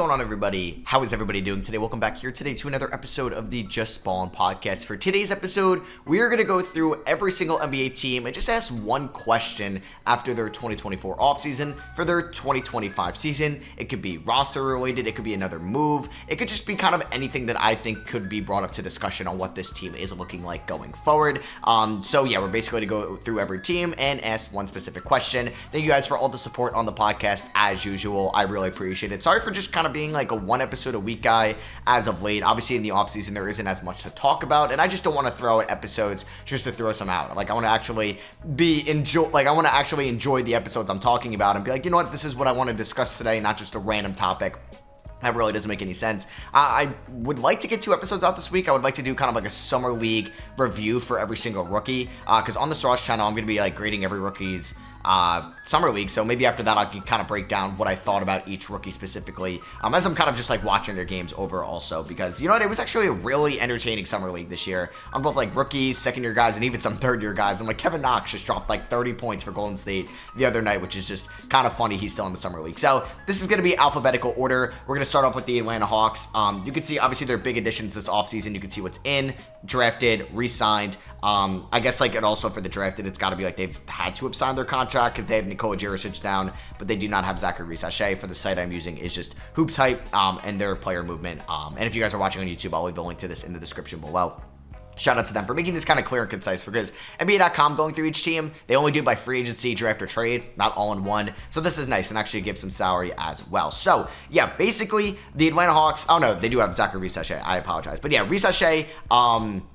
going on, everybody? How is everybody doing today? Welcome back here today to another episode of the Just Ballin' podcast. For today's episode, we are going to go through every single NBA team and just ask one question after their 2024 offseason for their 2025 season. It could be roster related, it could be another move, it could just be kind of anything that I think could be brought up to discussion on what this team is looking like going forward. So yeah, we're basically going to go through every team and ask one specific question. Thank you guys for all the support on the podcast as usual. I really appreciate it. Sorry for just kind of being like a one episode a week guy as of late. Obviously in the offseason there isn't as much to talk about, and I just don't want to throw out episodes just to throw some out. Like I want to actually enjoy the episodes I'm talking about and be like, you know what, this is what I want to discuss today, not just a random topic. That really doesn't make any sense. I would like to get 2 episodes out this week. I would like to do kind of like a summer league review for every single rookie, because on the Sauce channel I'm going to be like grading every rookie's summer league. So maybe after that I can kind of break down what I thought about each rookie specifically, as I'm kind of just like watching their games over also, because you know what, it was actually a really entertaining summer league this year on both like rookies, second year guys, and even some third year guys. And like Kevin Knox just dropped like 30 points for Golden State the other night, which is just kind of funny. He's still in the summer league. So this is going to be alphabetical order. We're going to start off with the Atlanta Hawks. You can see obviously their big additions this offseason. You can see what's in, drafted, re-signed. I guess like, and also for the drafted, it's got to be like they've had to have signed their contract because they have Nikola Jurisic down, but they do not have Zachary Risache. For the site I'm using is just Hoops Hype, and their player movement. And if you guys are watching on YouTube, I'll leave a link to this in the description below. Shout out to them for making this kind of clear and concise, because NBA.com going through each team, they only do by free agency, draft, or trade, not all in one. So this is nice and actually gives some salary as well. So yeah, basically the Atlanta Hawks, oh no, they do have Zachary Risache, I apologize. But yeah, Risache,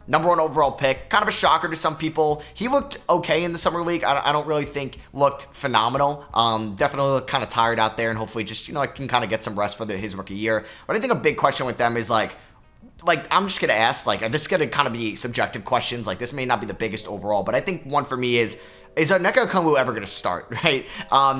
number 1 overall pick, kind of a shocker to some people. He looked okay in the summer league. I don't really think looked phenomenal. Definitely looked kind of tired out there, and hopefully just, you know, I can kind of get some rest for his rookie year. But I think a big question with them is like I'm just going to ask, like, this is going to kind of be subjective questions. Like, this may not be the biggest overall, but I think one for me is Onyeka Okongwu ever going to start, right?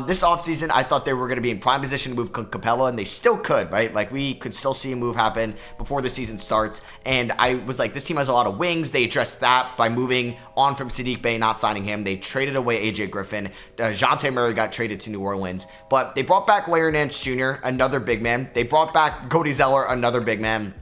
This offseason, I thought they were going to be in prime position to move Clint Capella, and they still could, right? Like, we could still see a move happen before the season starts, and I was like, this team has a lot of wings. They addressed that by moving on from Saddiq Bey, not signing him. They traded away AJ Griffin. Dejounte Murray got traded to New Orleans, but they brought back Larry Nance Jr., another big man. They brought back Cody Zeller, another big man.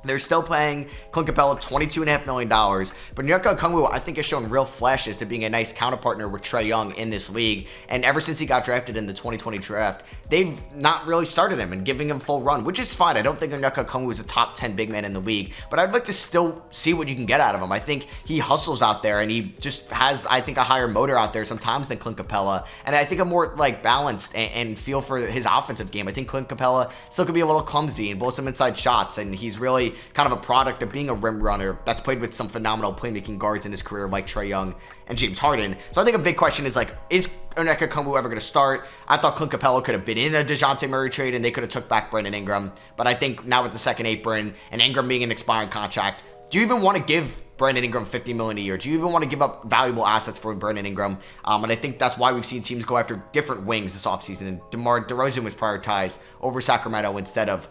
They're still paying Clint Capella $22.5 million. But Onyeka Okongwu, I think, has shown real flashes to being a nice counterpartner with Trae Young in this league. And ever since he got drafted in the 2020 draft, they've not really started him and giving him full run, which is fine. I don't think Onyeka Okongwu is a top 10 big man in the league, but I'd like to still see what you can get out of him. I think he hustles out there, and he just has, I think, a higher motor out there sometimes than Clint Capella. And I think a more like balanced and feel for his offensive game. I think Clint Capella still could be a little clumsy and blow some inside shots, and he's really kind of a product of being a rim runner that's played with some phenomenal playmaking guards in his career like Trae Young and James Harden. So I think a big question is like, is Onyeka Okongwu ever going to start? I thought Clint Capella could have been in a Dejounte Murray trade and they could have took back Brandon Ingram, but I think now with the second apron and Ingram being an expiring contract, do you even want to give Brandon Ingram $50 million a year? Do you even want to give up valuable assets for Brandon Ingram? And I think that's why we've seen teams go after different wings this offseason, and DeMar DeRozan was prioritized over Sacramento instead of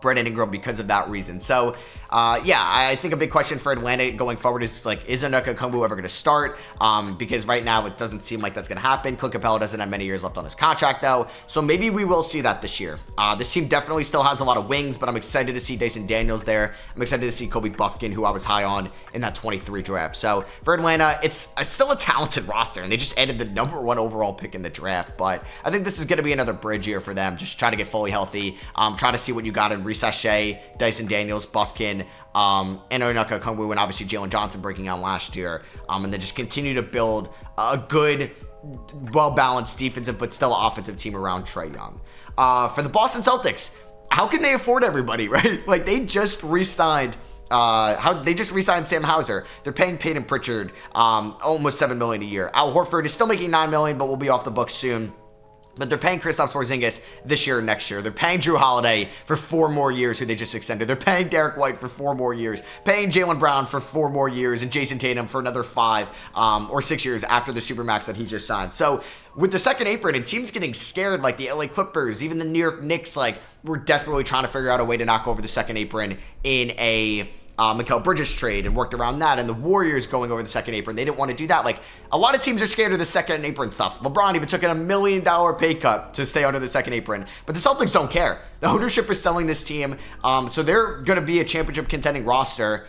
Brandon Ingram because of that reason. So yeah, I think a big question for Atlanta going forward is like, is Onyeka Okongwu ever going to start? Because right now it doesn't seem like that's going to happen. Clint Capella doesn't have many years left on his contract though, so maybe we will see that this year. This team definitely still has a lot of wings, but I'm excited to see Dyson Daniels there. I'm excited to see Kobe Buffkin, who I was high on in that 23 draft. So for Atlanta, it's still a talented roster, and they just added the number 1 overall pick in the draft. But I think this is going to be another bridge year for them. Just try to get fully healthy. Try to see what you got in Risache, Dyson Daniels, Buffkin, and Onyeka Okongwu, and obviously Jalen Johnson breaking out last year, and then just continue to build a good, well-balanced defensive but still offensive team around Trae Young. For the Boston Celtics, how can they afford everybody, right? Like, they just re-signed Sam Hauser. They're paying Peyton Pritchard almost $7 million a year. Al Horford is still making $9 million, but will be off the books soon. But they're paying Kristaps Porzingis this year and next year. They're paying Drew Holiday for 4 more years, who they just extended. They're paying Derek White for 4 more years, paying Jaylen Brown for 4 more years, and Jason Tatum for another 5 or 6 years after the Supermax that he just signed. So with the second apron and teams getting scared, like the LA Clippers, even the New York Knicks, like, we're desperately trying to figure out a way to knock over the second apron in a Mikal Bridges trade and worked around that, and the Warriors going over the second apron. They didn't want to do that. Like, a lot of teams are scared of the second apron stuff. LeBron even took in $1 million pay cut to stay under the second apron. But the Celtics don't care. The ownership is selling this team, so they're going to be a championship contending roster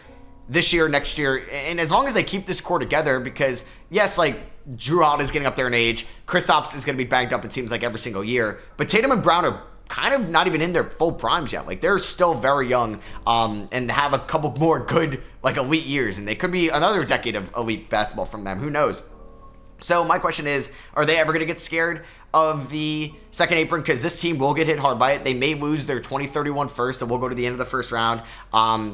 this year, next year, and as long as they keep this core together, because yes, like Jrue Holiday is getting up there in age, Kristaps is going to be banged up, it seems like, every single year, but Tatum and Brown are kind of not even in their full primes yet. Like, they're still very young, and have a couple more good, like, elite years, and they could be another decade of elite basketball from them. Who knows? So my question is, are they ever going to get scared of the second apron? Because this team will get hit hard by it. They may lose their 2031 first, and we'll go to the end of the first round,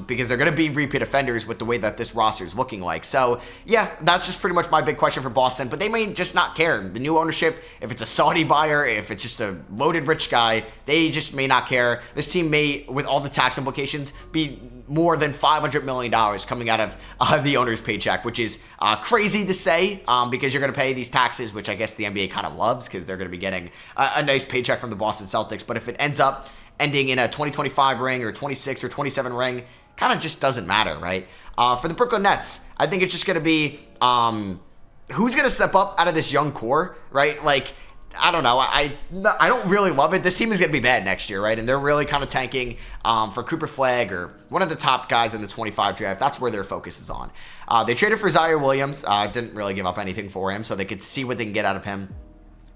because they're going to be repeat offenders with the way that this roster is looking like. So yeah, that's just pretty much my big question for Boston. But they may just not care. The new ownership, if it's a Saudi buyer, if it's just a loaded rich guy, they just may not care. This team may, with all the tax implications, be more than $500 million coming out of the owner's paycheck, which is crazy to say, because you're going to pay these taxes, which I guess the NBA kind of loves, because they're going to be getting a nice paycheck from the Boston Celtics. But if it ends up ending in a 2025 ring or 26 or 27 ring, kind of just doesn't matter, right? For the Brooklyn Nets, I think it's just going to be who's going to step up out of this young core, right? Like, I don't know. I don't really love it. This team is going to be bad next year, right? And they're really kind of tanking for Cooper Flagg or one of the top guys in the 25 draft. That's where their focus is on. They traded for Zaire Williams. Didn't really give up anything for him, so they could see what they can get out of him.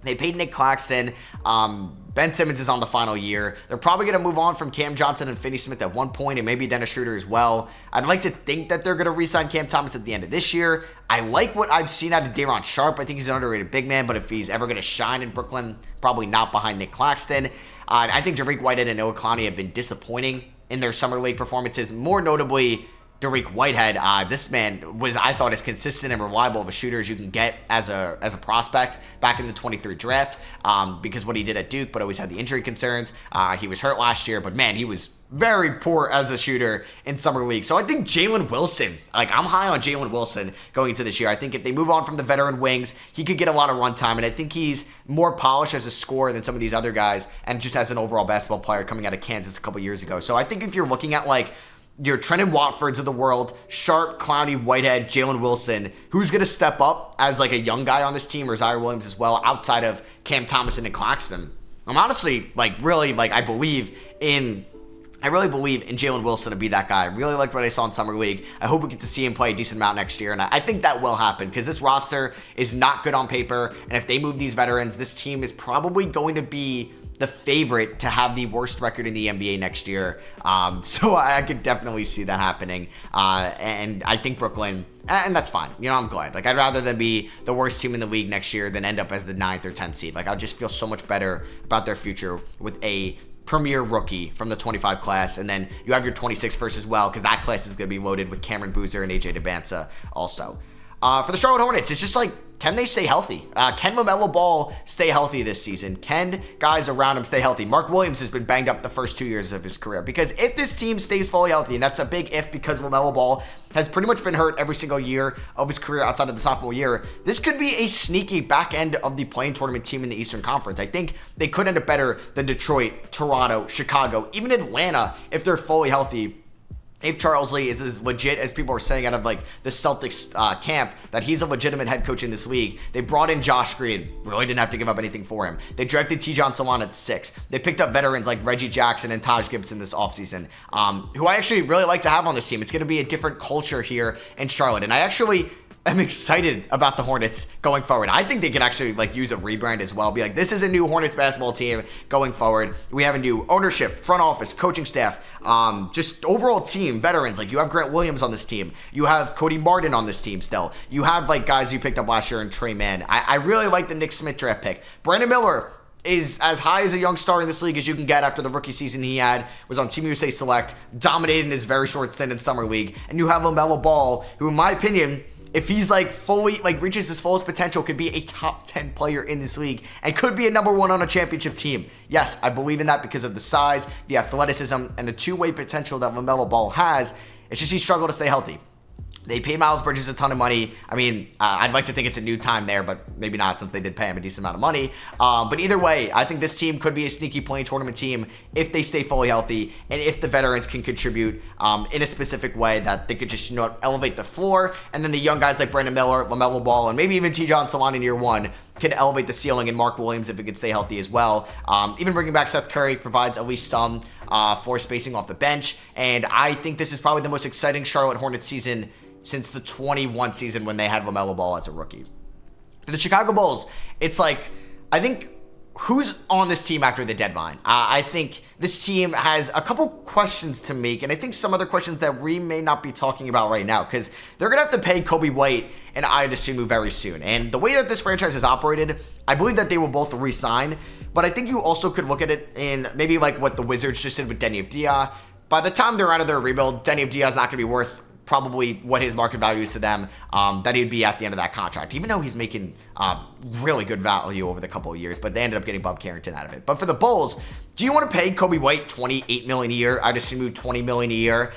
They paid Nick Claxton. Ben Simmons is on the final year. They're probably going to move on from Cam Johnson and Finney Smith at one point, and maybe Dennis Schroeder as well. I'd like to think that they're going to re-sign Cam Thomas at the end of this year. I like what I've seen out of Day'Ron Sharpe. I think he's an underrated big man, but if he's ever going to shine in Brooklyn, probably not behind Nick Claxton. I think Dariq Whitehead and Noah Kalani have been disappointing in their summer league performances, more notably Dariq Whitehead. This man was, I thought, as consistent and reliable of a shooter as you can get as a prospect back in the 23 draft, because what he did at Duke, but always had the injury concerns. He was hurt last year, but man, he was very poor as a shooter in summer league. So I think Jalen Wilson, like, I'm high on Jalen Wilson going into this year. I think if they move on from the veteran wings, he could get a lot of run time, and I think he's more polished as a scorer than some of these other guys, and just as an overall basketball player coming out of Kansas a couple years ago. So I think if you're looking at, like, your Trendon Watfords of the world, Sharpe, Clowney, Whitehead, Jalen Wilson, who's going to step up as, like, a young guy on this team, or Zaire Williams as well, outside of Cam Thomas and Nick Claxton? I'm honestly, like, really, like, I really believe in Jalen Wilson to be that guy. I really liked what I saw in Summer League. I hope we get to see him play a decent amount next year, and I think that will happen, because this roster is not good on paper, and if they move these veterans, this team is probably going to be the favorite to have the worst record in the NBA next year. So I could definitely see that happening. And I think Brooklyn, and that's fine. You know, I'm glad. Like, I'd rather than be the worst team in the league next year than end up as the 9th or 10th seed. Like, I'll just feel so much better about their future with a premier rookie from the 25 class, and then you have your 26 first as well, because that class is going to be loaded with Cameron Boozer and AJ DeBanza also. For the Charlotte Hornets, it's just like, can they stay healthy? Can LaMelo Ball stay healthy this season? Can guys around him stay healthy? Mark Williams has been banged up the first 2 years of his career, because if this team stays fully healthy, and that's a big if, because LaMelo Ball has pretty much been hurt every single year of his career outside of the sophomore year, this could be a sneaky back end of the play-in tournament team in the Eastern Conference. I think they could end up better than Detroit, Toronto, Chicago, even Atlanta, if they're fully healthy. If Charles Lee is as legit as people are saying out of, like, the Celtics camp, that he's a legitimate head coach in this league. They brought in Josh Green. Really didn't have to give up anything for him. They drafted Tijon Salon at 6. They picked up veterans like Reggie Jackson and Taj Gibson this offseason, who I actually really like to have on this team. It's going to be a different culture here in Charlotte. And I'm excited about the Hornets going forward. I think they can actually, like, use a rebrand as well. Be like, this is a new Hornets basketball team going forward. We have a new ownership, front office, coaching staff, just overall team, veterans. Like, you have Grant Williams on this team. You have Cody Martin on this team still. You have, like, guys you picked up last year in Trey Mann. I really like the Nick Smith draft pick. Brandon Miller is as high as a young star in this league as you can get after the rookie season he had, was on Team USA Select, dominated in his very short stint in Summer League. And you have LaMelo Ball, who, in my opinion, if he's, like, fully, like, reaches his fullest potential, could be a top 10 player in this league and could be a number 1 on a championship team. Yes, I believe in that because of the size, the athleticism, and the two-way potential that LaMelo Ball has. It's just he struggled to stay healthy. They paid Miles Bridges a ton of money. I mean, I'd like to think it's a new time there, but maybe not since they did pay him a decent amount of money. But either way, I think this team could be a sneaky playing tournament team if they stay fully healthy and if the veterans can contribute in a specific way that they could just, elevate the floor. And then the young guys like Brandon Miller, LaMelo Ball, and maybe even Tidjara Salamanca in year one can elevate the ceiling, and Mark Williams if it could stay healthy as well. Even bringing back Seth Curry provides at least some floor spacing off the bench. And I think this is probably the most exciting Charlotte Hornets season since the 21 season when they had LaMelo Ball as a rookie. For the Chicago Bulls, it's like, I think who's on this team after the deadline? I think this team has a couple questions to make, and I think some other questions that we may not be talking about right now, because they're going to have to pay Coby White and Ayo Dosunmu very soon. And the way that this franchise has operated, I believe that they will both re-sign, but I think you also could look at it in maybe like what the Wizards just did with Deni Avdija. By the time they're out of their rebuild, Deni Avdija is not going to be worth probably what his market value is to them, that he'd be at the end of that contract, even though he's making really good value over the couple of years, but they ended up getting Bob Carrington out of it. But for the Bulls, do you want to pay Coby White $28 million a year? I'd assume $20 million a year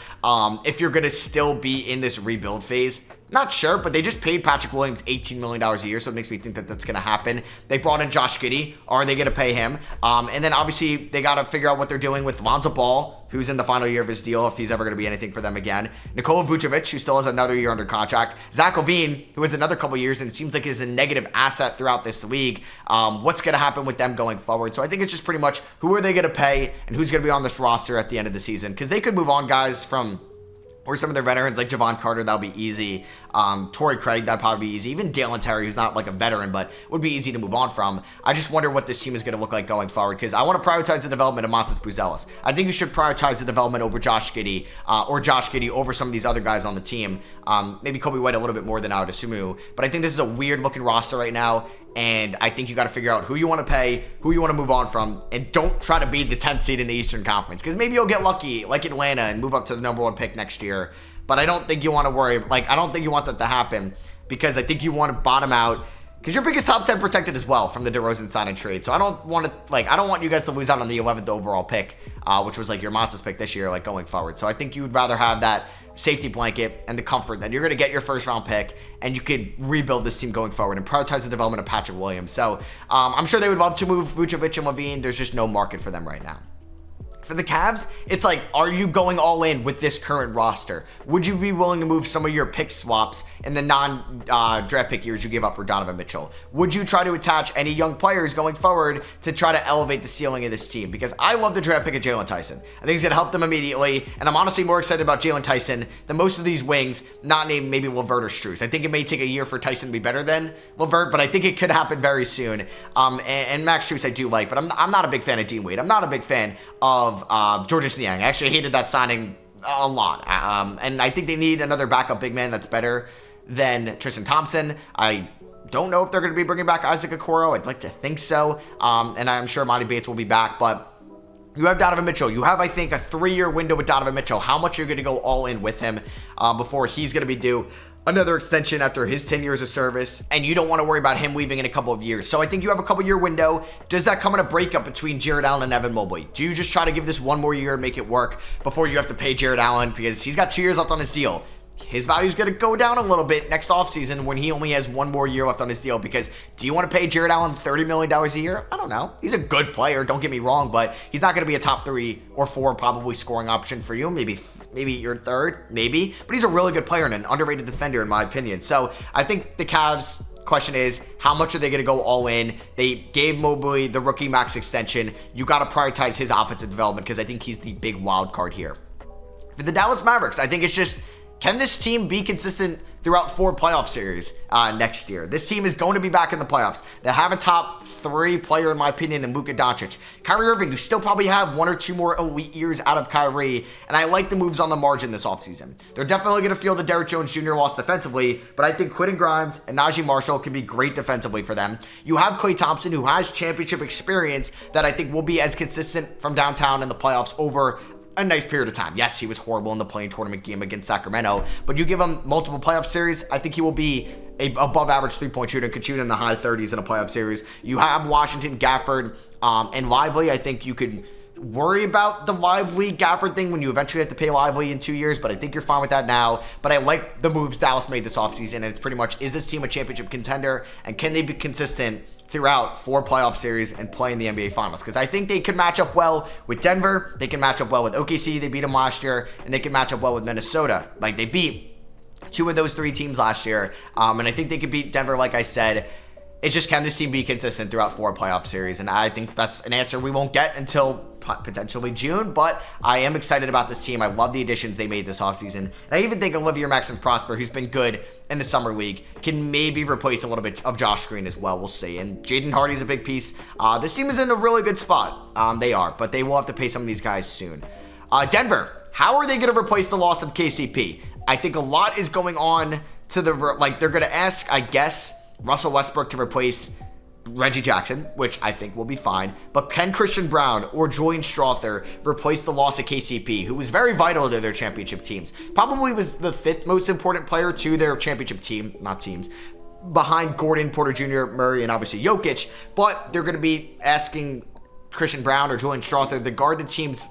if you're going to still be in this rebuild phase. Not sure, but they just paid Patrick Williams $18 million a year, so it makes me think that that's going to happen. They brought in Josh Giddey. Are they going to pay him? And then obviously they got to figure out what they're doing with Lonzo Ball, who's in the final year of his deal, if he's ever going to be anything for them again. Nikola Vucevic, who still has another year under contract. Zach LaVine, who has another couple years and it seems like is a negative asset throughout this league. What's going to happen with them going forward? So I think it's just pretty much who are they going to pay and who's going to be on this roster at the end of the season, because they could move on guys from, or some of their veterans like Javon Carter, that'll be easy. Torrey Craig, that'd probably be easy. Even Dalen Terry, who's not like a veteran, but would be easy to move on from. I just wonder what this team is going to look like going forward, because I want to prioritize the development of Montas Buzelis. I think you should prioritize the development over Josh Giddey, or Josh Giddey over some of these other guys on the team. Maybe Coby White a little bit more than Ayo Dosunmu. But I think this is a weird looking roster right now. And I think you got to figure out who you want to pay, who you want to move on from, and don't try to be the 10th seed in the Eastern Conference, because maybe you'll get lucky like Atlanta and move up to the number 1 pick next year. But I don't think you want to worry. I don't think you want that to happen, because I think you want to bottom out, because your biggest top 10 protected as well from the DeRozan sign and trade. So I don't want to, I don't want you guys to lose out on the 11th overall pick, which was your Montas pick this year, going forward. So I think you would rather have that safety blanket and the comfort that you're going to get your first round pick and you could rebuild this team going forward and prioritize the development of Patrick Williams. So I'm sure they would love to move Vucevic and LaVine. There's just no market for them right now. For the Cavs, it's are you going all in with this current roster? Would you be willing to move some of your pick swaps in the non-draft pick years you gave up for Donovan Mitchell? Would you try to attach any young players going forward to try to elevate the ceiling of this team? Because I love the draft pick of Jalen Tyson. I think he's going to help them immediately, and I'm honestly more excited about Jalen Tyson than most of these wings, not named maybe LeVert or Strus. I think it may take a year for Tyson to be better than LeVert, but I think it could happen very soon. And Max Strus I do like, but I'm not a big fan of Dean Wade. I'm not a big fan of Georges Niang. I actually hated that signing a lot. And I think they need another backup big man that's better than Tristan Thompson. I don't know if they're going to be bringing back Isaac Okoro. I'd like to think so. And I'm sure Monty Bates will be back, but you have Donovan Mitchell. You have, I think, a 3-year window with Donovan Mitchell. How much you're going to go all in with him before he's going to be due another extension after his 10 years of service, and you don't want to worry about him leaving in a couple of years. So I think you have a couple year window. Does that come in a breakup between Jared Allen and Evan Mobley? Do you just try to give this one more year and make it work before you have to pay Jared Allen, because he's got 2 years left on his deal? His value is going to go down a little bit next offseason when he only has 1 more year left on his deal, because do you want to pay Jared Allen $30 million a year? I don't know. He's a good player, don't get me wrong, but he's not going to be a top 3 or 4 probably scoring option for you. Maybe your third, maybe. But he's a really good player and an underrated defender in my opinion. So I think the Cavs question is, how much are they going to go all in? They gave Mobley the rookie max extension. You got to prioritize his offensive development, because I think he's the big wild card here. For the Dallas Mavericks, I think it's just, can this team be consistent throughout 4 playoff series next year? This team is going to be back in the playoffs. They have a top 3 player, in my opinion, in Luka Doncic. Kyrie Irving, you still probably have 1 or 2 more elite years out of Kyrie, and I like the moves on the margin this offseason. They're definitely going to feel the Derrick Jones Jr. loss defensively, but I think Quentin Grimes and Najee Marshall can be great defensively for them. You have Klay Thompson, who has championship experience that I think will be as consistent from downtown in the playoffs over a nice period of time. Yes, he was horrible in the play-in tournament game against Sacramento, but you give him multiple playoff series, I think he will be a above average 3-point shooter, could shoot in the high 30s in a playoff series. You have Washington, Gafford, and Lively. I think you could worry about the Lively Gafford thing when you eventually have to pay Lively in 2 years, but I think you're fine with that now. But I like the moves Dallas made this offseason, and it's pretty much, is this team a championship contender, and can they be consistent throughout 4 playoff series and play in the NBA Finals? Because I think they could match up well with Denver, they can match up well with OKC, they beat them last year, and they can match up well with Minnesota. Like, they beat 2 of those 3 teams last year, and I think they could beat Denver, like I said. It's just, can this team be consistent throughout 4 playoff series? And I think that's an answer we won't get until potentially June, but I am excited about this team. I love the additions they made this offseason. And I even think Olivier Maxence Prosper, who's been good in the summer league, can maybe replace a little bit of Josh Green as well. We'll see. And Jaden Hardy's a big piece. This team is in a really good spot. They are, but they will have to pay some of these guys soon. Denver, how are they going to replace the loss of KCP? I think a lot is going on to the, like, they're going to ask, I guess, Russell Westbrook to replace Reggie Jackson, which I think will be fine. But can Christian Braun or Julian Strawther replace the loss of KCP, who was very vital to their championship teams? Probably was the 5th most important player to their championship team, not teams, behind Gordon, Porter Jr., Murray, and obviously Jokic. But they're going to be asking Christian Braun or Julian Strawther to guard the team's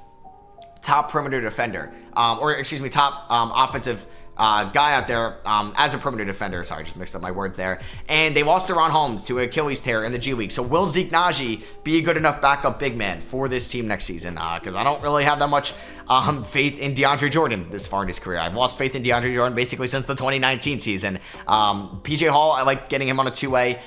top perimeter defender, top offensive guy out there as a perimeter defender. Sorry, just mixed up my words there. And they lost Deron Holmes to an Achilles tear in the G League. So will Zeke Naji be a good enough backup big man for this team next season? Because I don't really have that much faith in DeAndre Jordan this far in his career. I've lost faith in DeAndre Jordan basically since the 2019 season. PJ Hall, I like getting him on a 2-way.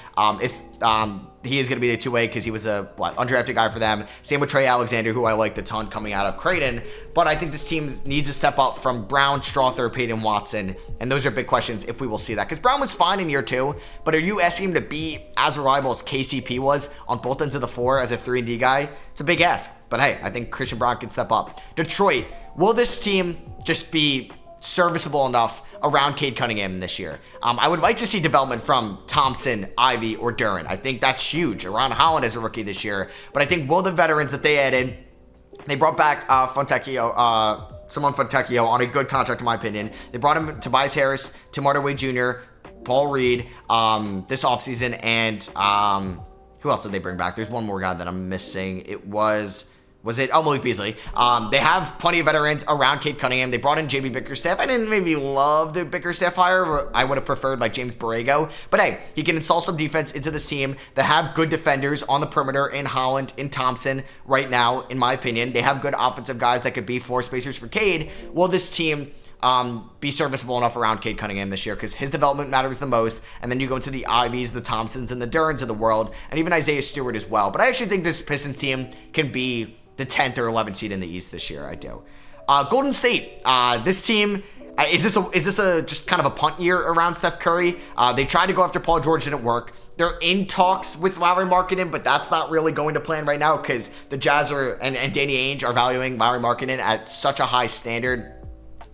He is going to be the 2-way because he was a undrafted guy for them. Same with Trey Alexander, who I liked a ton coming out of Creighton. But I think this team needs to step up from Brown, Strawther, Peyton Watson. And those are big questions if we will see that. Because Brown was fine in year 2, but are you asking him to be as reliable as KCP was on both ends of the floor as a 3-and-D guy? It's a big ask. But hey, I think Christian Braun can step up. Detroit, will this team just be serviceable enough around Cade Cunningham this year? I would like to see development from Thompson, Ivy, or Duren. I think that's huge. Ron Holland is a rookie this year, but I think will the veterans that they added, they brought back Simone Fontecchio on a good contract in my opinion. They brought him Tobias Harris, Tim Hardaway Jr., Paul Reed this offseason, and who else did they bring back? There's one more guy that I'm missing. Was it Malik Beasley? They have plenty of veterans around Cade Cunningham. They brought in JB Bickerstaff. I didn't maybe love the Bickerstaff hire. I would have preferred like James Borrego. But hey, he can install some defense into this team. They have good defenders on the perimeter in Holland, in Thompson right now, in my opinion. They have good offensive guys that could be floor spacers for Cade. Will this team be serviceable enough around Cade Cunningham this year? Because his development matters the most. And then you go into the Ivies, the Thompsons, and the Durans of the world, and even Isaiah Stewart as well. But I actually think this Pistons team can be the 10th or 11th seed in the East this year. I do. Golden State, this team, is this a just kind of a punt year around Steph Curry? They tried to go after Paul George, didn't work. They're in talks with Lauri Markkanen, but that's not really going to plan right now because the Jazz and Danny Ainge are valuing Lauri Markkanen at such a high standard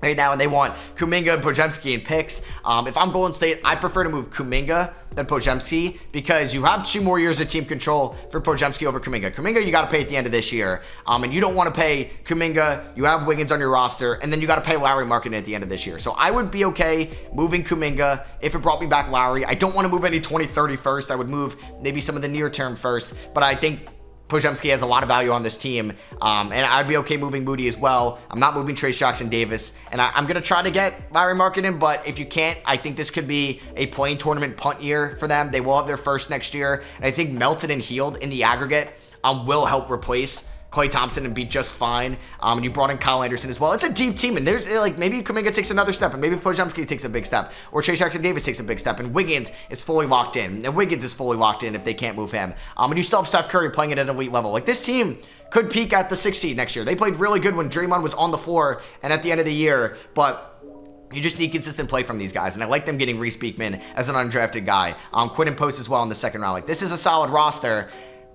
right now, and they want Kuminga and Podziemski in picks. If I'm Golden State, I prefer to move Kuminga than Podziemski because you have 2 more years of team control for Podziemski over Kuminga. Kuminga, you got to pay at the end of this year, and you don't want to pay Kuminga. You have Wiggins on your roster, and then you got to pay Lauri Markkanen at the end of this year. So I would be okay moving Kuminga if it brought me back Lauri. I don't want to move any 2030 first. I would move maybe some of the near term first, but I think Podziemski has a lot of value on this team, and I'd be okay moving Moody as well. I'm not moving Trayce Jackson-Davis, and I'm going to try to get Lauri Markkanen, but if you can't, I think this could be a playing tournament punt year for them. They will have their first next year, and I think Melton and Hield in the aggregate will help replace Klay Thompson and be just fine. And you brought in Kyle Anderson as well. It's a deep team, and there's like maybe Kuminga takes another step, and maybe Podziemski takes a big step, or Trayce Jackson-Davis takes a big step, and Wiggins is fully locked in. And Wiggins is fully locked in if they can't move him. And you still have Steph Curry playing at an elite level. Like this team could peak at the 6th seed next year. They played really good when Draymond was on the floor and at the end of the year, but you just need consistent play from these guys, and I like them getting Reese Beekman as an undrafted guy. Quinn and Post as well in the second round. Like this is a solid roster.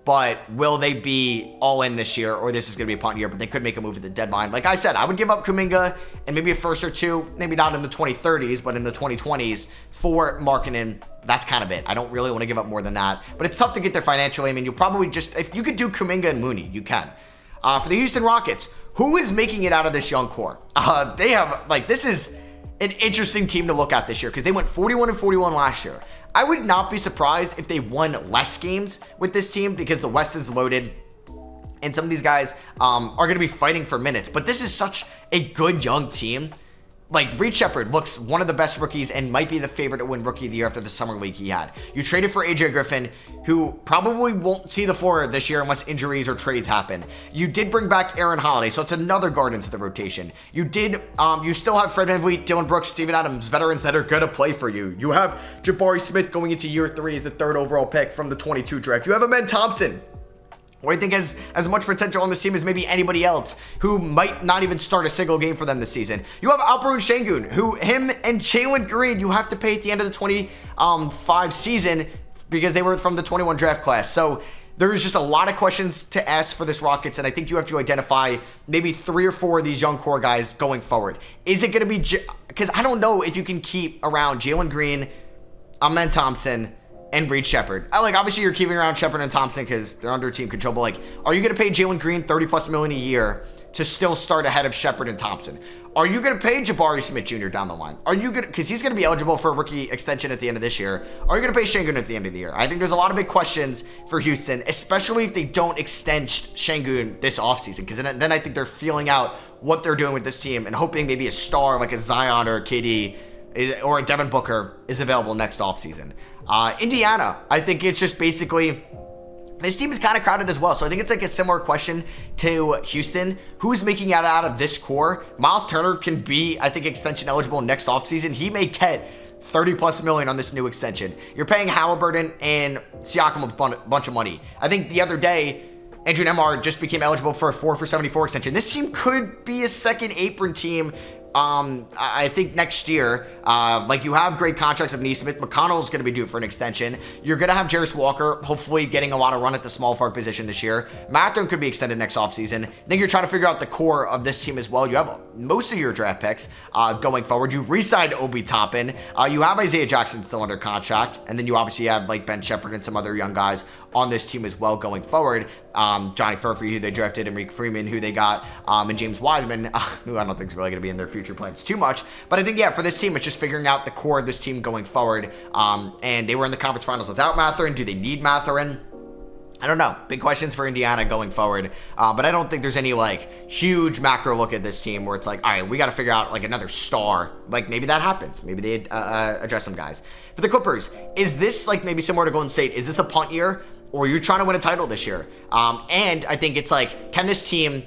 But will they be all in this year, or this is going to be a punt year, but they could make a move at the deadline? Like I said, I would give up Kuminga and maybe a first or 2, maybe not in the 2030s, but in the 2020s for Markkanen. That's kind of it. I don't really want to give up more than that, but it's tough to get there financially. I mean, you'll probably just, if you could do Kuminga and Mooney, you can. For the Houston Rockets, who is making it out of this young core? They have, like, this is an interesting team to look at this year because they went 41-41 last year. I would not be surprised if they won less games with this team because the West is loaded. and some of these guys are going to be fighting for minutes. But this is such a good young team. Like, Reed Sheppard looks one of the best rookies and might be the favorite to win Rookie of the Year after the summer league he had. You traded for AJ Griffin, who probably won't see the floor this year unless injuries or trades happen. You did bring back Aaron Holiday, so it's another guard into the rotation. You still have Fred VanVleet, Dylan Brooks, Steven Adams, veterans that are going to play for you. You have Jabari Smith going into year 3 as the 3rd overall pick from the 22 draft. You have Amen Thompson, who I think has as much potential on this team as maybe anybody else, who might not even start a single game for them this season. You have Alperen Sengun, who him and Jalen Green you have to pay at the end of the 25 season because they were from the 21 draft class. So there's just a lot of questions to ask for this Rockets, and I think you have to identify maybe 3 or 4 of these young core guys going forward. Is it going to be, because I don't know if you can keep around Jalen Green, Amen Thompson, and Reed Sheppard. Obviously you're keeping around Sheppard and Thompson because they're under team control, but are you going to pay Jalen Green $30+ million a year to still start ahead of Sheppard and Thompson? Are you going to pay Jabari Smith Jr. down the line? Are you going to, because he's going to be eligible for a rookie extension at the end of this year. Are you going to pay Sengun at the end of the year? I think there's a lot of big questions for Houston, especially if they don't extend Sengun this offseason, because then I think they're feeling out what they're doing with this team and hoping maybe a star like a Zion or a KD or a Devin Booker is available next offseason. Indiana, I think it's just basically, this team is kind of crowded as well. So I think it's like a similar question to Houston. Who's making it out of this core? Miles Turner can be, I think, extension eligible next offseason. He may get $30+ million on this new extension. You're paying Halliburton and Siakam a bunch of money. I think the other day, Andrew Nembhard just became eligible for a 4 for $74 extension. This team could be a second apron team I think next year. You have great contracts of Nesmith. McConnell's going to be due for an extension. You're going to have Jarris Walker hopefully getting a lot of run at the small forward position this year. Mathurin could be extended next offseason. I think you're trying to figure out the core of this team as well. You have most of your draft picks going forward. You re-signed Obi Toppin. You have Isaiah Jackson still under contract. And then you obviously have Ben Sheppard and some other young guys on this team as well going forward. Johnny Furphy, who they drafted, Enrique Freeman, who they got, and James Wiseman, who I don't think is really going to be in their future plans too much. But I think, for this team, it's just figuring out the core of this team going forward. And they were in the conference finals without Mathurin. Do they need Mathurin? I don't know. Big questions for Indiana going forward. But I don't think there's any huge macro look at this team where it's all right, we got to figure out another star. Maybe that happens. Maybe they address some guys. For the Clippers, is this maybe similar to Golden State? Is this a punt year? Or you're trying to win a title this year? And I think it's can this team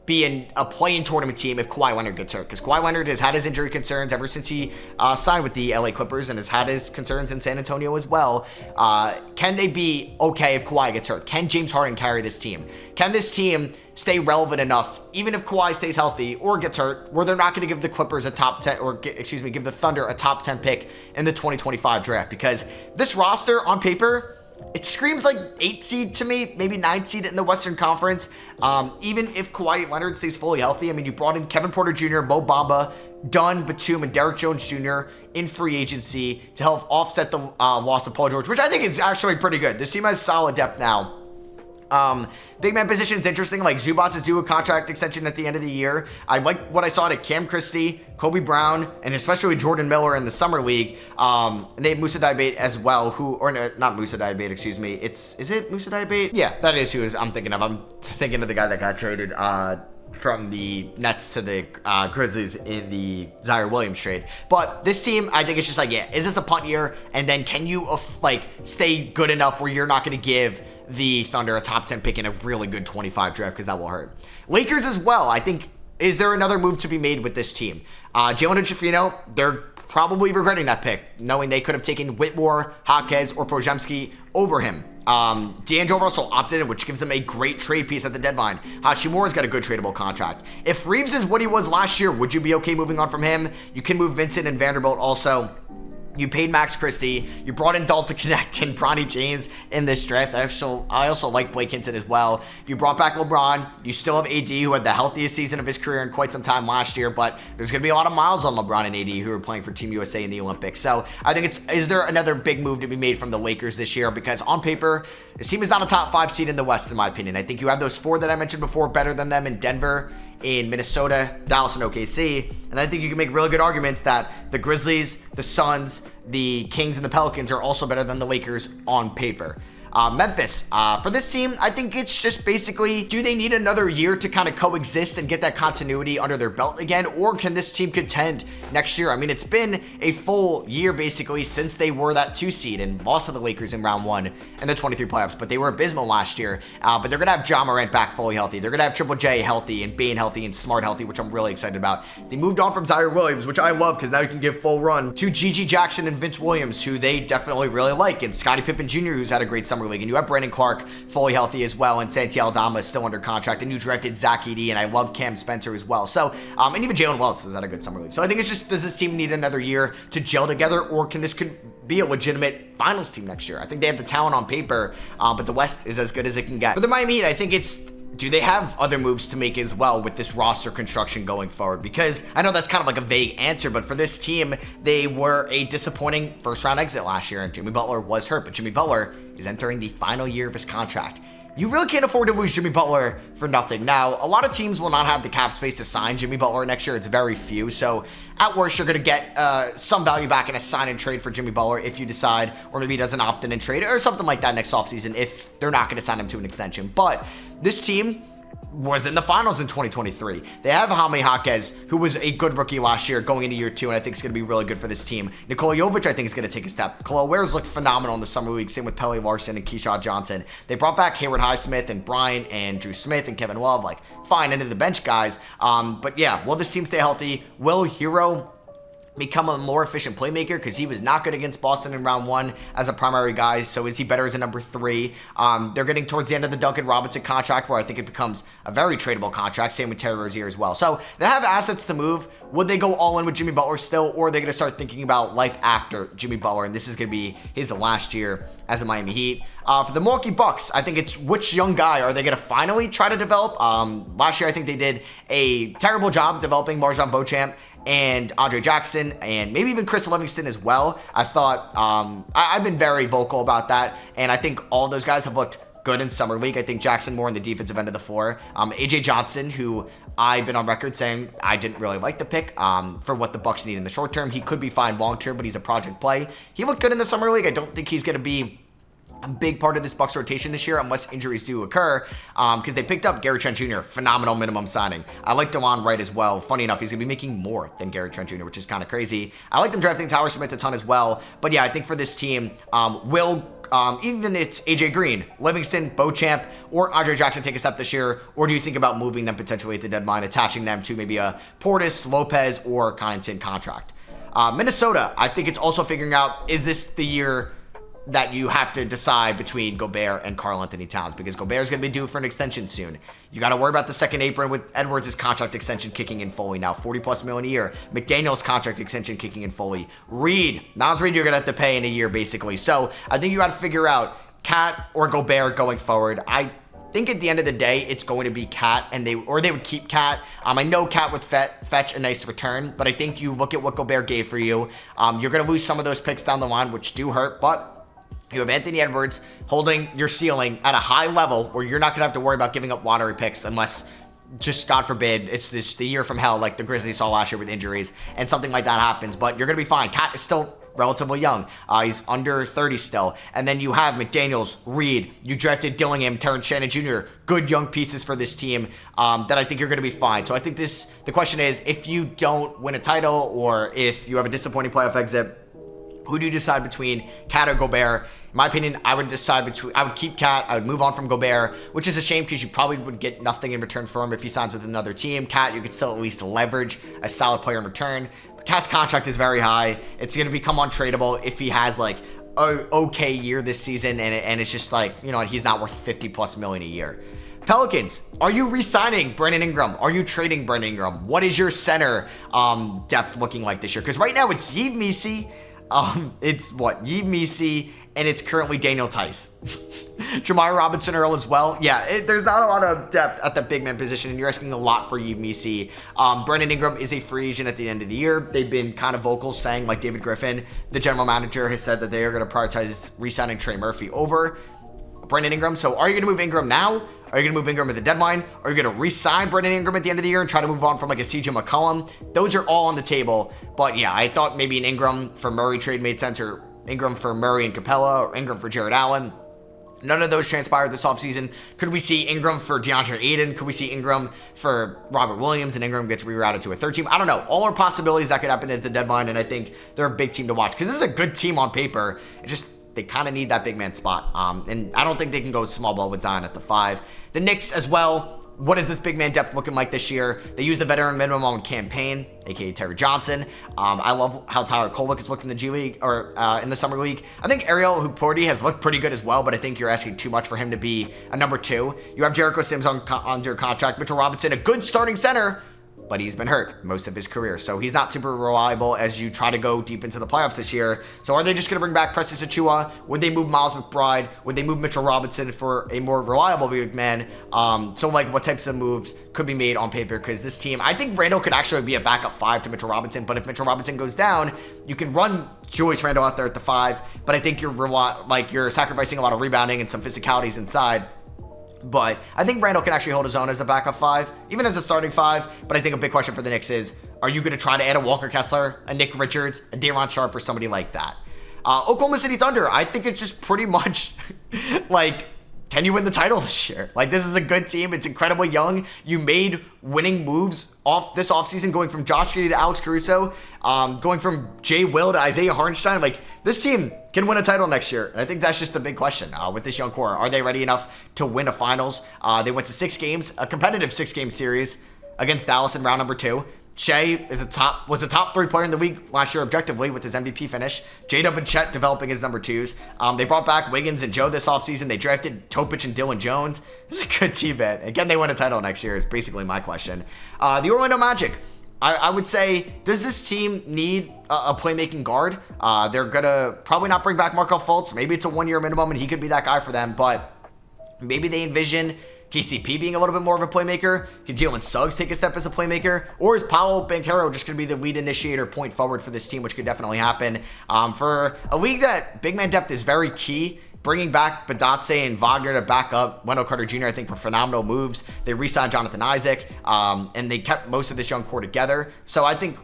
be in a play-in tournament team if Kawhi Leonard gets hurt? Because Kawhi Leonard has had his injury concerns ever since he signed with the LA Clippers and has had his concerns in San Antonio as well. Can they be okay if Kawhi gets hurt? Can James Harden carry this team? Can this team stay relevant enough, even if Kawhi stays healthy or gets hurt, where they're not going to give the Clippers a top 10, give the Thunder a top 10 pick in the 2025 draft? Because this roster on paper, it screams 8 seed to me, maybe 9 seed in the Western Conference. Even if Kawhi Leonard stays fully healthy. I mean, you brought in Kevin Porter Jr., Mo Bamba, Dunn, Batum, and Derrick Jones Jr. in free agency to help offset the loss of Paul George, which I think is actually pretty good. This team has solid depth now. Big man position is interesting. Zubac is due a contract extension at the end of the year. I like what I saw to Cam Christie, Kobe Brown, and especially Jordan Miller in the summer league. And they have Moussa Diabate as well, not Moussa Diabate, excuse me. Is it Moussa Diabate? Yeah, that is who I'm thinking of. I'm thinking of the guy that got traded from the Nets to the Grizzlies in the Zaire Williams trade. But this team, I think it's just is this a punt year? And then can you stay good enough where you're not going to give the Thunder a top 10 pick in a really good 25 draft, because that will hurt. Lakers as well, I think, is there another move to be made with this team? Jalen Hood-Schifino, they're probably regretting that pick, knowing they could have taken Whitmore, Jaquez, or Podziemski over him. D'Angelo Russell opted in, which gives them a great trade piece at the deadline. Hachimura's got a good tradable contract. If Reeves is what he was last year, would you be okay moving on from him? You can move Vincent and Vanderbilt also. You paid Max Christie. You brought in Dalton Connect and Bronny James in this draft. I also like Blake Hinson as well. You brought back LeBron. You still have AD, who had the healthiest season of his career in quite some time last year, but there's going to be a lot of miles on LeBron and AD who are playing for Team USA in the Olympics. So I think is there another big move to be made from the Lakers this year? Because on paper, this team is not a top 5 seed in the West, in my opinion. I think you have those 4 that I mentioned before better than them in Denver, in Minnesota, Dallas, and OKC. And I think you can make really good arguments that the Grizzlies, the Suns, the Kings, and the Pelicans are also better than the Lakers on paper. Memphis, for this team, I think it's just basically, do they need another year to kind of coexist and get that continuity under their belt again, or can this team contend next year? I mean, it's been a full year basically since they were that 2 seed and lost to the Lakers in round 1 in the 23 playoffs, but they were abysmal last year. But they're going to have Ja Morant back fully healthy. They're going to have Triple J healthy and Bane healthy and Smart healthy, which I'm really excited about. They moved on from Zion Williams, which I love because now you can give full run to Gigi Jackson and Vince Williams, who they definitely really like, and Scottie Pippen Jr., who's had a great summer league, and you have Brandon Clark fully healthy as well, and Santi Aldama is still under contract, and you drafted Zach Edey, and I love Cam Spencer as well. So, and even Jalen Wells has had a good summer league. So I think it's just, does this team need another year to gel together, or can this could be a legitimate finals team next year? I think they have the talent on paper, but the West is as good as it can get. For the Miami Heat, I think it's, do they have other moves to make as well with this roster construction going forward? Because I know that's kind of like a vague answer, but for this team, they were a disappointing first round exit last year, and Jimmy Butler was hurt, but Jimmy Butler is entering the final year of his contract. You really can't afford to lose Jimmy Butler for nothing. Now, a lot of teams will not have the cap space to sign Jimmy Butler next year. It's very few. So at worst, you're going to get some value back in a sign and trade for Jimmy Butler if you decide, or maybe he doesn't opt in and trade or something like that next offseason if they're not going to sign him to an extension. But this team was in the finals in 2023. They have Jaime Jaquez, who was a good rookie last year going into year 2, and I think it's going to be really good for this team. Nikola Jovic, I think, is going to take a step. Khalil Wares looked phenomenal in the summer league, same with Pele Larson and Keyshawn Johnson. They brought back Hayward Highsmith and Bryant and Drew Smith and Kevin Love, like fine end of the bench guys. But yeah, will this team stay healthy? Will Hero become a more efficient playmaker, because he was not good against Boston in round 1 as a primary guy? So is he better as a number 3? They're getting towards the end of the Duncan Robinson contract, where I think it becomes a very tradable contract. Same with Terry Rozier as well. So they have assets to move. Would they go all in with Jimmy Butler still, or are they going to start thinking about life after Jimmy Butler, and this is going to be his last year as a Miami Heat? For the Milwaukee Bucks, I think it's which young guy are they going to finally try to develop? Last year, I think they did a terrible job developing MarJon Beauchamp and Andre Jackson, and maybe even Chris Livingston as well. I thought, I've been very vocal about that, and I think all those guys have looked good in summer league. I think Jackson more on the defensive end of the floor. AJ Johnson, who I've been on record saying I didn't really like the pick for what the Bucks need in the short term. He could be fine long term, but he's a project play. He looked good in the summer league. I don't think he's going to be a big part of this Bucks rotation this year unless injuries do occur, because they picked up Gary Trent Jr., phenomenal minimum signing. I like DeLon Wright as well. Funny enough, he's going to be making more than Gary Trent Jr., which is kind of crazy. I like them drafting Tyler Smith a ton as well, but yeah, I think for this team, even it's AJ Green, Livingston, Beauchamp, or Andre Jackson take a step this year, or do you think about moving them potentially at the deadline, attaching them to maybe a Portis, Lopez, or Connaughton contract? Minnesota, I think it's also figuring out, is this the year that you have to decide between Gobert and Karl-Anthony Towns, because Gobert's going to be due for an extension soon. You got to worry about the second apron with Edwards' contract extension kicking in fully now, $40+ million a year. McDaniel's contract extension kicking in fully. Naz Reid, you're going to have to pay in a year basically. So I think you got to figure out Cat or Gobert going forward. I think at the end of the day, it's going to be Cat, and they would keep Cat. I know Cat would fetch a nice return, but I think you look at what Gobert gave for you. You're going to lose some of those picks down the line, which do hurt, but you have Anthony Edwards holding your ceiling at a high level where you're not going to have to worry about giving up lottery picks unless, just God forbid, it's the year from hell like the Grizzlies saw last year with injuries and something like that happens. But you're going to be fine. Cat is still relatively young. He's under 30 still. And then you have McDaniels, Reed. You drafted Dillingham, Terrence Shannon Jr. Good young pieces for this team that I think you're going to be fine. So I think the question is, if you don't win a title or if you have a disappointing playoff exit, who do you decide between Cat or Gobert? In my opinion, I would keep Cat. I would move on from Gobert, which is a shame because you probably would get nothing in return for him if he signs with another team. Cat, you could still at least leverage a solid player in return. Cat's contract is very high. It's going to become untradeable if he has like an okay year this season, and it's just like, he's not worth $50+ million a year. Pelicans, are you re-signing Brandon Ingram? Are you trading Brandon Ingram? What is your center depth looking like this year? Because right now it's Yves Missi. It's Yves Missi, and it's currently Daniel Tice. Jamal Robinson Earl as well. Yeah, there's not a lot of depth at the big man position, and you're asking a lot for Yves Missi. Brandon Ingram is a free agent at the end of the year. They've been kind of vocal saying, like David Griffin, the general manager, has said that they are going to prioritize re-signing Trey Murphy over Brandon Ingram. So are you going to move Ingram now? Are you going to move Ingram at the deadline? Are you going to re-sign Brandon Ingram at the end of the year and try to move on from like a CJ McCollum? Those are all on the table. But yeah, I thought maybe an Ingram for Murray trade made sense, or Ingram for Murray and Capella, or Ingram for Jared Allen. None of those transpired this offseason. Could we see Ingram for DeAndre Ayton? Could we see Ingram for Robert Williams and Ingram gets rerouted to a third team? I don't know. All are possibilities that could happen at the deadline, and I think they're a big team to watch because this is a good team on paper. It's just they kind of need that big man spot. And I don't think they can go small ball with Zion at the 5. The Knicks as well. What is this big man depth looking like this year? They use the veteran minimum on campaign, aka Terry Johnson. I love how Tyler Kolek has looked in the G League or in the Summer League. I think Ariel Hukporti has looked pretty good as well, but I think you're asking too much for him to be a number 2. You have Jericho Sims under contract, Mitchell Robinson, a good starting center, but he's been hurt most of his career. So he's not super reliable as you try to go deep into the playoffs this year. So are they just going to bring back Precious Achiuwa? Would they move Miles McBride? Would they move Mitchell Robinson for a more reliable big man? So like what types of moves could be made on paper? Because this team, I think Randall could actually be a backup 5 to Mitchell Robinson. But if Mitchell Robinson goes down, you can run Julius Randle out there at the 5. But I think you're sacrificing a lot of rebounding and some physicalities inside. But I think Randall can actually hold his own as a backup 5, even as a starting 5. But I think a big question for the Knicks is, are you going to try to add a Walker Kessler, a Nick Richards, a Day'Ron Sharpe, or somebody like that? Oklahoma City Thunder, I think it's just pretty much like, can you win the title this year? Like, this is a good team. It's incredibly young. You made winning moves off this offseason, going from Josh Giddey to Alex Caruso, going from Jay Will to Isaiah Hartenstein. Like, this team can win a title next year. And I think that's just the big question with this young core. Are they ready enough to win a finals? They went to 6 games, a competitive 6-game series against Dallas in round number 2. Shea was a top 3 player in the league last year objectively with his MVP finish. J-Dub and Chet developing as number 2s. They brought back Wiggins and Joe this offseason. They drafted Topic and Dylan Jones. This is a good team, man. Again, they win a title next year is basically my question. The Orlando Magic. I would say, does this team need a playmaking guard? They're going to probably not bring back Markelle Fultz. Maybe it's a 1-year minimum and he could be that guy for them, but maybe they envision KCP being a little bit more of a playmaker. Can Jalen Suggs take a step as a playmaker? Or is Paolo Banchero just going to be the lead initiator point forward for this team, which could definitely happen? For a league that big man depth is very key, bringing back Badatse and Wagner to back up Wendell Carter Jr., I think, were phenomenal moves. They re-signed Jonathan Isaac, and they kept most of this young core together. So I think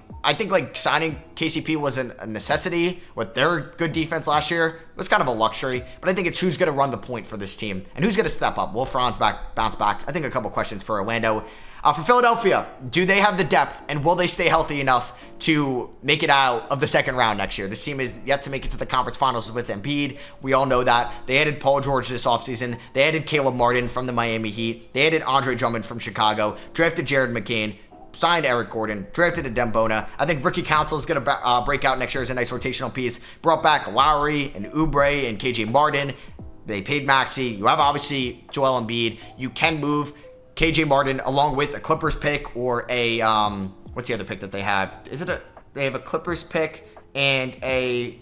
like signing KCP wasn't a necessity with their good defense last year. It was kind of a luxury, but I think it's who's going to run the point for this team and who's going to step up. Will Franz bounce back? I think a couple questions for Orlando. For Philadelphia, do they have the depth and will they stay healthy enough to make it out of the second round next year? This team is yet to make it to the conference finals with Embiid. We all know that. They added Paul George this offseason. They added Caleb Martin from the Miami Heat. They added Andre Drummond from Chicago, drafted Jared McCain, signed Eric Gordon, drafted a Dembona. I think Ricky Council is going to break out next year as a nice rotational piece. Brought back Lowry and Oubre and KJ Martin. They paid Maxey. You have obviously Joel Embiid. You can move KJ Martin along with a Clippers pick or a what's the other pick that they have? They have a Clippers pick and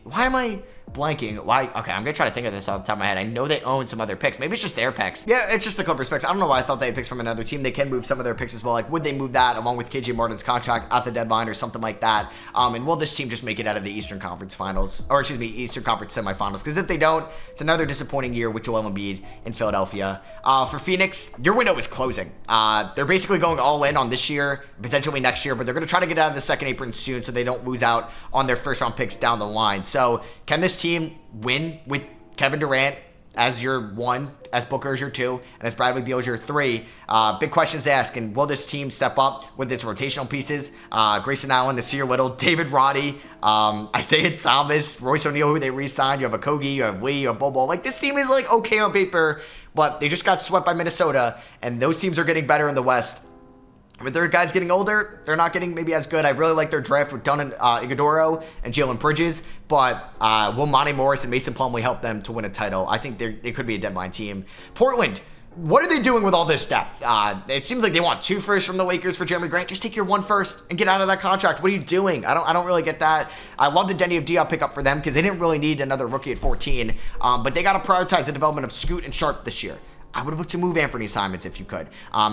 why am I blanking? Why? Okay, I'm gonna try to think of this off the top of my head. I know they own some other picks. Maybe it's just their picks. Yeah, it's just the Clippers picks. I don't know why I thought they had picks from another team. They can move some of their picks as well. Like, would they move that along with KJ Martin's contract at the deadline or something like that? And will this team just make it out of the Eastern Conference Finals, or excuse me, Eastern Conference semifinals? Because if they don't, it's another disappointing year with Joel Embiid in Philadelphia. For Phoenix, your window is closing. They're basically going all in on this year, potentially next year, but they're going to try to get out of the second apron soon so they don't lose out on their first round picks down the line. So can this team win with Kevin Durant as your 1, as Booker as your 2, and as Bradley Beal as your 3? Big questions to ask. And will this team step up with its rotational pieces? Grayson Allen, Nasir Little, David Roddy, Isaiah Thomas, Royce O'Neal, who they re-signed. You have Okogie, you have Lee, you have Bobo. Like, this team is like okay on paper, but they just got swept by Minnesota, and those teams are getting better in the West. With their guys getting older, they're not getting maybe as good. I really like their draft with Dunn Iguodala and Jalen Bridges, but will Monty Morris and Mason Plumlee help them to win a title? I think they could be a deadline team. Portland, what are they doing with all this depth? It seems like they want 2 firsts from the Lakers for Jeremy Grant. Just take your 1 first and get out of that contract. What are you doing? I don't really get that. I love the Denny of Diop pickup for them because they didn't really need another rookie at 14, but they got to prioritize the development of Scoot and Sharp this year. I would have looked to move Anthony Simons if you could.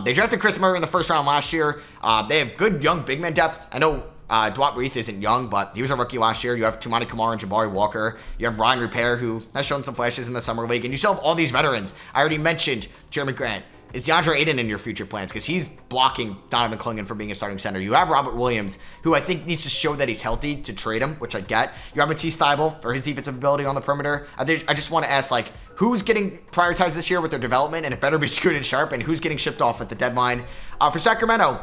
They drafted Chris Murray in the first round last year. They have good young big man depth. I know Dwight Reith isn't young, but he was a rookie last year. You have Tumani Kamara and Jabari Walker. You have Ryan Repair, who has shown some flashes in the summer league. And you still have all these veterans. I already mentioned Jeremy Grant, is DeAndre Ayton in your future plans? Because he's blocking Donovan Clingan from being a starting center. You have Robert Williams, who I think needs to show that he's healthy to trade him, which I get. You have Matisse Thybulle for his defensive ability on the perimeter. I just want to ask, like, who's getting prioritized this year with their development, and it better be Scoot and Sharp, and who's getting shipped off at the deadline? For Sacramento,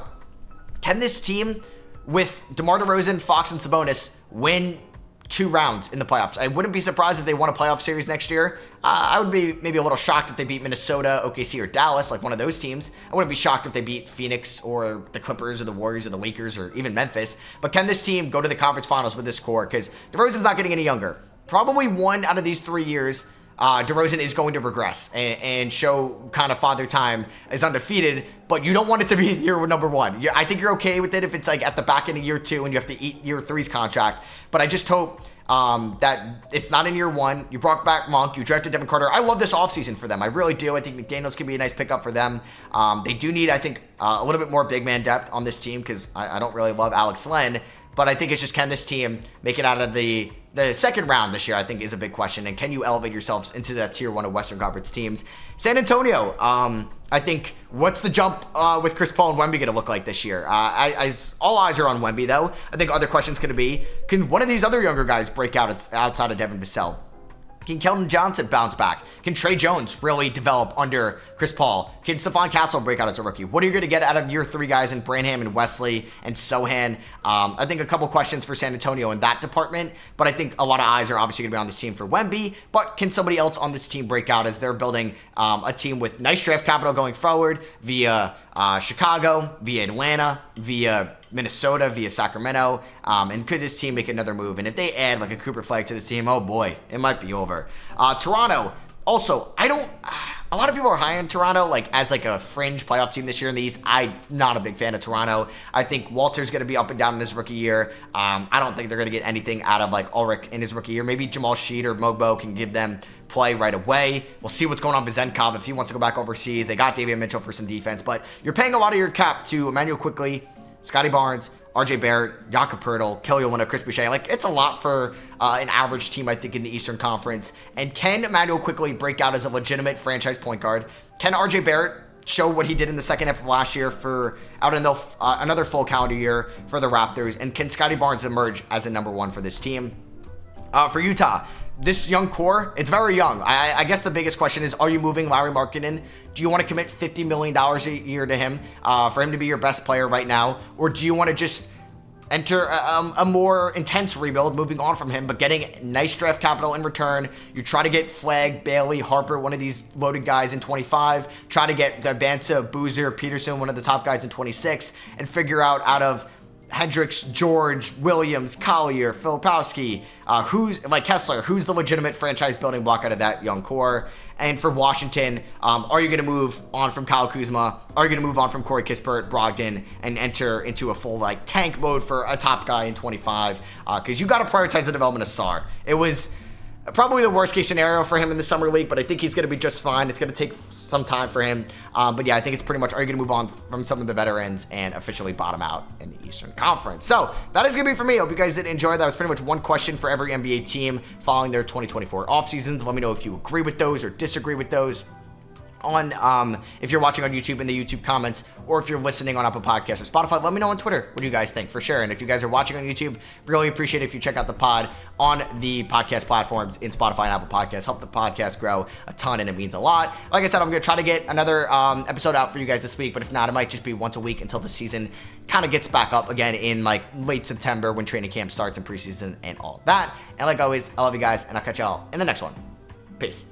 can this team with DeMar DeRozan, Fox, and Sabonis win 2 rounds in the playoffs? I wouldn't be surprised if they won a playoff series next year. I would be maybe a little shocked if they beat Minnesota, OKC, or Dallas, like one of those teams. I wouldn't be shocked if they beat Phoenix or the Clippers or the Warriors or the Lakers or even Memphis. But can this team go to the conference finals with this core? Because DeRozan's not getting any younger. Probably 1 out of these 3 years, DeRozan is going to regress and show kind of father time is undefeated, but you don't want it to be in year number 1. I think you're okay with it if it's like at the back end of year 2 and you have to eat year 3's contract, but I just hope that it's not in year 1. You brought back Monk, you drafted Devin Carter. I love this offseason for them. I really do. I think McDaniels can be a nice pickup for them. They do need, I think, a little bit more big man depth on this team because I don't really love Alex Len, but I think it's just, can this team make it out of the second round this year, I think, is a big question. And can you elevate yourselves into that tier 1 of Western Conference teams? San Antonio, I think, what's the jump with Chris Paul and Wemby going to look like this year? All eyes are on Wemby, though. I think other questions going to be, can one of these other younger guys break out outside of Devin Vassell? Can Keldon Johnson bounce back? Can Trey Jones really develop under Chris Paul? Can Stephon Castle break out as a rookie? What are you going to get out of year 3 guys in Branham and Wesley and Sohan? I think a couple questions for San Antonio in that department, but I think a lot of eyes are obviously going to be on this team for Wemby, but can somebody else on this team break out as they're building a team with nice draft capital going forward via Chicago, via Atlanta, via Minnesota, via Sacramento, and could this team make another move? And if they add like a Cooper Flagg to this team, oh boy, it might be over. Toronto, also, a lot of people are high on Toronto, like as like a fringe playoff team this year in the East. I'm not a big fan of Toronto. I think Walter's going to be up and down in his rookie year. I don't think they're going to get anything out of like Ulrich in his rookie year. Maybe Jamal Sheed or Mogbo can give them play right away. We'll see what's going on with Zenkov if he wants to go back overseas. They got Davion Mitchell for some defense, but you're paying a lot of your cap to Emmanuel Quickley, Scotty Barnes, RJ Barrett, Jakob Poeltl, Kelly Olynyk, Chris Boucher. Like, it's a lot for an average team, I think, in the Eastern Conference. And can Emmanuel Quickley break out as a legitimate franchise point guard? Can RJ Barrett show what he did in the second half of last year for another full calendar year for the Raptors? And can Scotty Barnes emerge as a number 1 for this team? For Utah, this young core, it's very young. I guess the biggest question is, are you moving Lauri Markkanen? Do you want to commit $50 million a year to him for him to be your best player right now? Or do you want to just enter a more intense rebuild, moving on from him, but getting nice draft capital in return? You try to get Flagg, Bailey, Harper, one of these loaded guys in 25. Try to get the Bansa, Boozer, Peterson, one of the top guys in 26, and figure out of Hendricks, George, Williams, Collier, Filipowski, Kessler, who's the legitimate franchise building block out of that young core? And for Washington, are you going to move on from Kyle Kuzma? Are you going to move on from Corey Kispert, Brogdon, and enter into a full tank mode for a top guy in 25? Because you got to prioritize the development of Sarr. It was probably the worst case scenario for him in the summer league, but I think he's going to be just fine. It's going to take some time for him. But yeah, I think it's pretty much, are you going to move on from some of the veterans and officially bottom out in the Eastern Conference? So that is going to be for me. I hope you guys did enjoy. That was pretty much one question for every NBA team following their 2024 offseasons. Let me know if you agree with those or disagree with those if you're watching on YouTube in the YouTube comments, or if you're listening on Apple Podcasts or Spotify. Let me know on Twitter what you guys think, for sure. And if you guys are watching on YouTube, really appreciate it if you check out the pod on the podcast platforms in Spotify and Apple Podcasts. Help the podcast grow a ton, and it means a lot. Like I said, I'm going to try to get another episode out for you guys this week, but if not, it might just be once a week until the season kind of gets back up again in late September when training camp starts and preseason and all that. And like always, I love you guys, and I'll catch y'all in the next one. Peace.